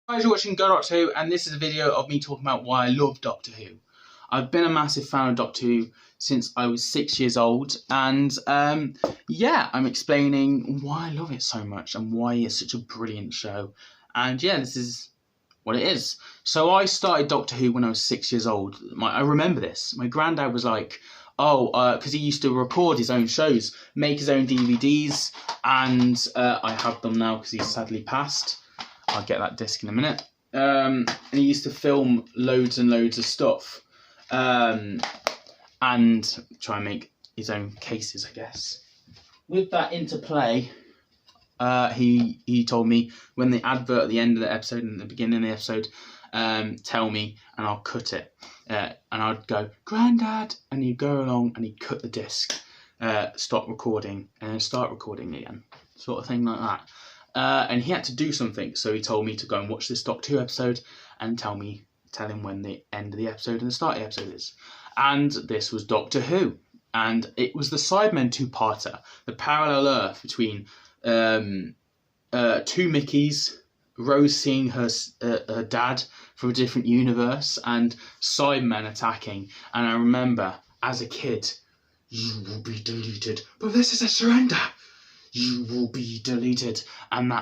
Guys, you're watching Go Doctor Who, and this is a video of me talking about why I love Doctor Who. I've been a massive fan of Doctor Who since I was 6 years old, and yeah, I'm explaining why I love it so much and why it's such a brilliant show. And yeah, this is what it is. So I started Doctor Who when I was 6 years old. I remember this. My granddad was like, because he used to record his own shows, make his own DVDs, and I have them now because he's sadly passed. I'll get that disc in a minute. And he used to film loads and loads of stuff, and try and make his own cases, I guess. With that interplay, he told me when the advert at the end of the episode and the beginning of the episode, tell me and I'll cut it. And I'd go, "Grandad," and he'd go along and he'd cut the disc, stop recording, and then start recording again, sort of thing like that. And he had to do something, so he told me to go and watch this Doctor Who episode and tell him when the end of the episode and the start of the episode is. And this was Doctor Who, and it was the Cybermen two-parter, the parallel Earth between two Mickeys, Rose seeing her dad from a different universe, and Cybermen attacking. And I remember, as a kid, "You will be deleted, but this is a surrender. You will be deleted," and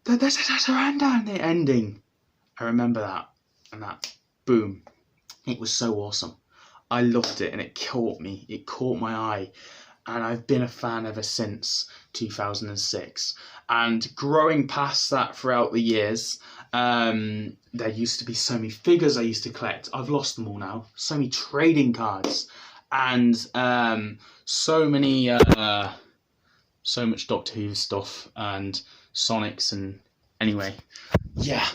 this is a surrender, and the ending. I remember that, and that, boom. It was so awesome. I loved it, and it caught me. It caught my eye, and I've been a fan ever since 2006. And growing past that throughout the years, there used to be so many figures I used to collect. I've lost them all now. So many trading cards, and so much Doctor Who stuff and Sonics, and anyway, yeah,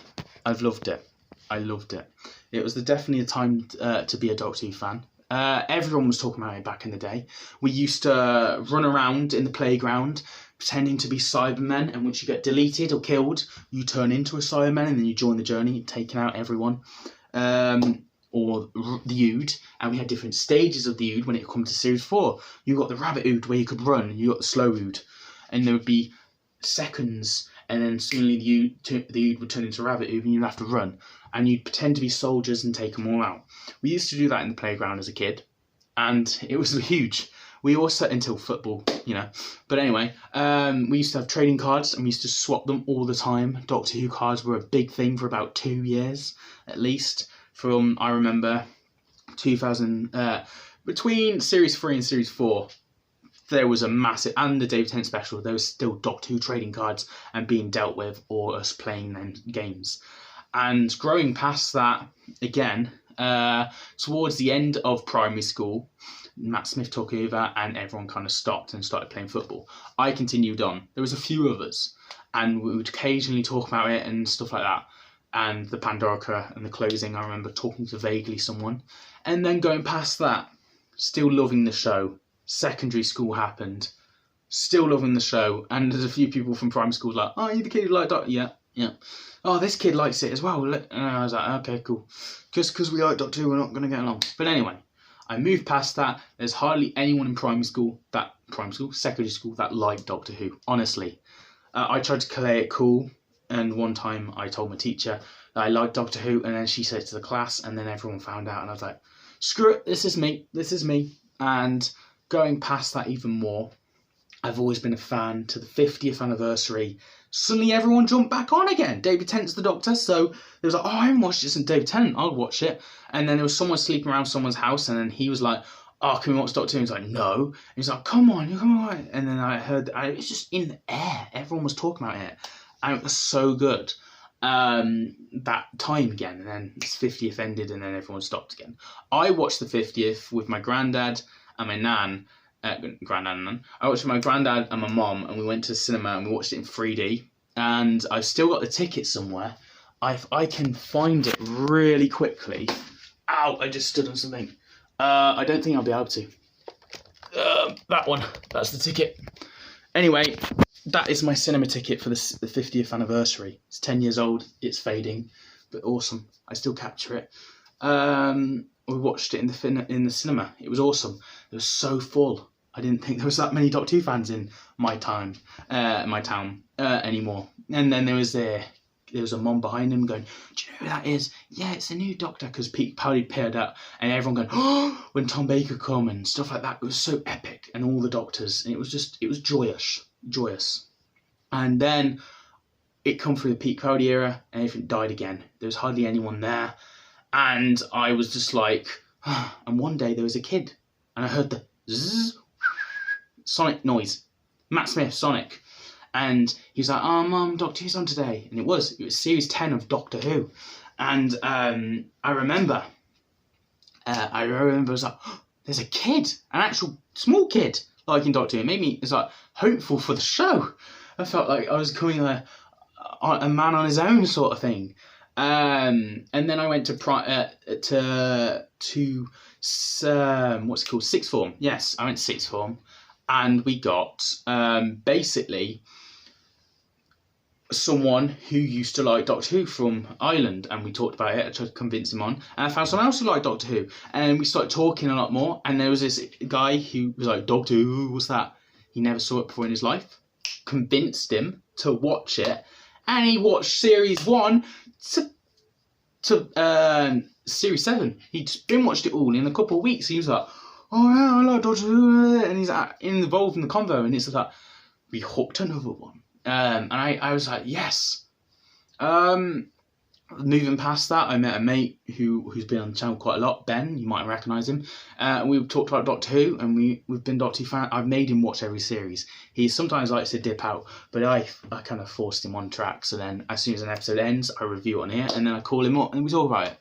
I've loved it. I loved it. It was definitely a time to be a Doctor Who fan. Everyone was talking about it back in the day. We used to run around in the playground pretending to be Cybermen, and once you get deleted or killed, you turn into a Cyberman and then you join the journey, taking out everyone. Or the Ood, and we had different stages of the Ood when it comes to Series 4. You got the Rabbit Ood where you could run, and you got the Slow Ood, and there would be seconds, and then suddenly the Ood would turn into Rabbit Ood, and you'd have to run, and you'd pretend to be soldiers and take them all out. We used to do that in the playground as a kid, and it was huge. We also, until football, But anyway, we used to have trading cards, and we used to swap them all the time. Doctor Who cards were a big thing for about 2 years, at least. From, I remember, 2000, between Series 3 and Series 4, there was a massive, and the David Tennant special, there was still Doctor Who trading cards and being dealt with, or us playing them games. And growing past that, again, towards the end of primary school, Matt Smith took over and everyone kind of stopped and started playing football. I continued on. There was a few of us, and we would occasionally talk about it and stuff like that. And the Pandorica and the closing, I remember talking to vaguely someone. And then going past that, still loving the show. Secondary school happened, still loving the show. And there's a few people from primary school like, "Oh, you the kid who liked Doctor?" Yeah. "Oh, this kid likes it as well." And I was like, okay, cool. Just because we like Doctor Who, we're not going to get along. But anyway, I moved past that. There's hardly anyone in secondary school that liked Doctor Who, honestly. I tried to play it cool. And one time I told my teacher that I liked Doctor Who, and then she said it to the class, and then everyone found out, and I was like, screw it, this is me. And going past that even more, I've always been a fan. To the 50th anniversary, suddenly everyone jumped back on again. David Tennant's the Doctor, so there was like, "Oh, I haven't watched this in David Tennant, I'll watch it." And then there was someone sleeping around someone's house, and then he was like, "Oh, can we watch Doctor Who?" And he's like, "No." And he's like, come on. And then I heard, it was just in the air. Everyone was talking about it. And it was so good that time again, and then its 50th ended, and then everyone stopped again. I watched the 50th with my granddad and my nan, I watched with my granddad and my mom, and we went to the cinema and we watched it in 3D. And I've still got the ticket somewhere. I can find it really quickly. Ow! I just stood on something. I don't think I'll be able to. That one. That's the ticket. Anyway. That is my cinema ticket for the 50th anniversary. It's 10 years old. It's fading, but awesome. I still capture it. We watched it in the cinema. It was awesome. It was so full. I didn't think there was that many Doctor Who fans in my town anymore. And then there was there was a mom behind him going, "Do you know who that is? Yeah, it's a new Doctor," because Peter Capaldi appeared out, and everyone going, "Oh!" when Tom Baker come and stuff like that. It was so epic, and all the Doctors, and it was joyous. And then it come through the Peter Capaldi era, and everything died again. There was hardly anyone there, and I was just like, and one day there was a kid, and I heard the zzz, Sonic noise, Matt Smith, Sonic. And he was like, "Oh, Mum, Doctor Who's on today." And it was series 10 of Doctor Who. And I remember I was like, oh, there's a kid, an actual small kid, like in Doctor Who. It made me, it's like, hopeful for the show. I felt like I was becoming a man on his own sort of thing. And then I went to what's it called, sixth form. Yes, I went to sixth form, and we got basically someone who used to like Doctor Who from Ireland, and we talked about it. I tried to convince him on, and I found someone else who liked Doctor Who, and we started talking a lot more. And there was this guy who was like, "Doctor Who, what's that?" He never saw it before in his life. Convinced him to watch it, and he watched series 1 to series 7. He'd been watched it all in a couple of weeks. He was like, "Oh yeah, I like Doctor Who," and he's involved in the convo, and it's like, we hooked another one. And I was like, yes. Moving past that, I met a mate who's been on the channel quite a lot, Ben. You might recognise him. We talked about Doctor Who, and we've been Doctor Who fan. I've made him watch every series. He sometimes likes to dip out, but I kind of forced him on track. So then, as soon as an episode ends, I review it on here, and then I call him up, and we talk about it.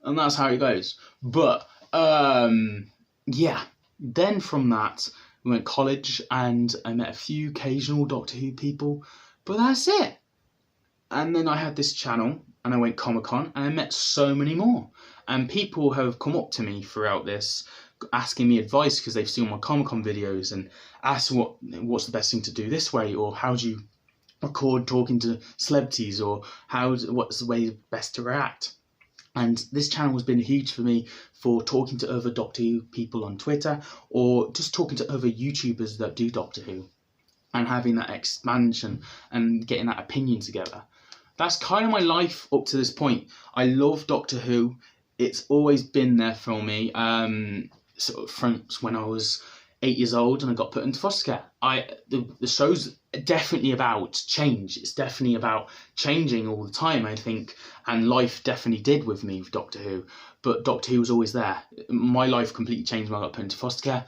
And that's how it goes. But yeah. Then from that, we went to college, and I met a few occasional Doctor Who people, but that's it. And then I had this channel, and I went Comic-Con, and I met so many more. And people have come up to me throughout this, asking me advice because they've seen my Comic-Con videos, and asked what's the best thing to do this way, or how do you record talking to celebrities, or what's the way best to react. And this channel has been huge for me for talking to other Doctor Who people on Twitter, or just talking to other YouTubers that do Doctor Who, and having that expansion and getting that opinion together. That's kind of my life up to this point. I love Doctor Who. It's always been there for me. Sort of from when I was 8 years old and I got put into foster care. The show's definitely about change. It's definitely about changing all the time, I think, and life definitely did with me with Doctor Who. But Doctor Who was always there. My life completely changed when I got put into foster care.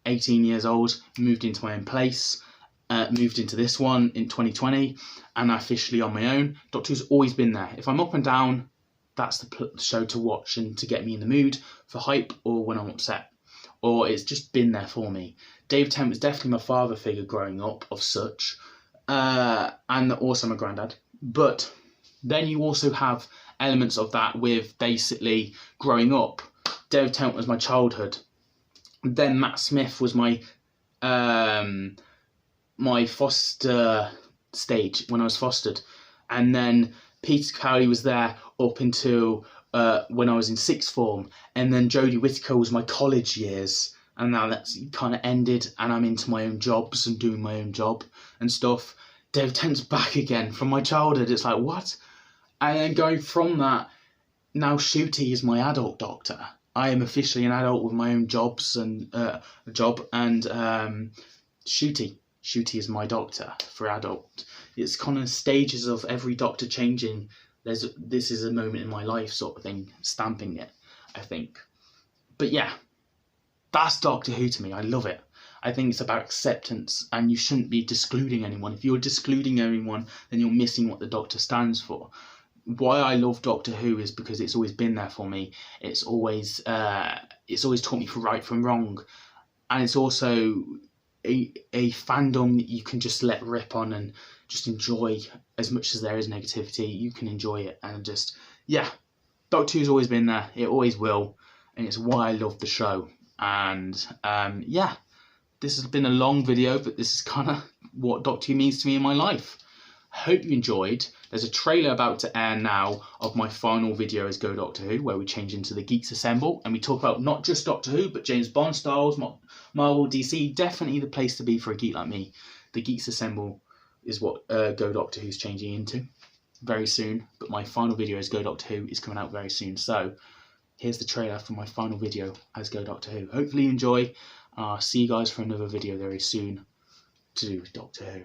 18 years old, moved into my own place. Moved into this one in 2020, and officially on my own. Doctor Who's always been there. If I'm up and down, that's the show to watch and to get me in the mood for hype, or when I'm upset, or it's just been there for me. David Tennant was definitely my father figure growing up, of such, and also my granddad. But then you also have elements of that with basically growing up. David Tennant was my childhood. Then Matt Smith was my foster stage when I was fostered, and then Peter Capaldi was there up until when I was in sixth form, and then Jodie Whittaker was my college years, and now that's kind of ended, and I'm into my own jobs and doing my own job and stuff. David Tennant's back again from my childhood. It's like, what? And then going from that, now Ncuti is my adult Doctor. I am officially an adult with my own jobs and Ncuti is my Doctor for adult. It's kind of stages of every Doctor changing. This is a moment in my life sort of thing, stamping it, I think. But yeah, that's Doctor Who to me. I love it. I think it's about acceptance, and you shouldn't be excluding anyone. If you're excluding anyone, then you're missing what the Doctor stands for. Why I love Doctor Who is because it's always been there for me. It's always taught me for right from wrong, and it's also a fandom that you can just let rip on and just enjoy. As much as there is negativity, you can enjoy it, and just, yeah, Doctor Who's always been there. It always will, and it's why I love the show. And yeah, this has been a long video, but this is kind of what Doctor Who means to me in my life. Hope you enjoyed. There's a trailer about to air now of my final video as Go Doctor Who, where we change into the Geeks Assemble, and we talk about not just Doctor Who, but James Bond styles, Marvel, DC. Definitely the place to be for a geek like me. The Geeks Assemble is what Go Doctor Who's changing into. very soon, but my final video as Go Doctor Who is coming out very soon. So here's the trailer for my final video as Go Doctor Who. Hopefully you enjoy. See you guys for another video very soon to do with Doctor Who.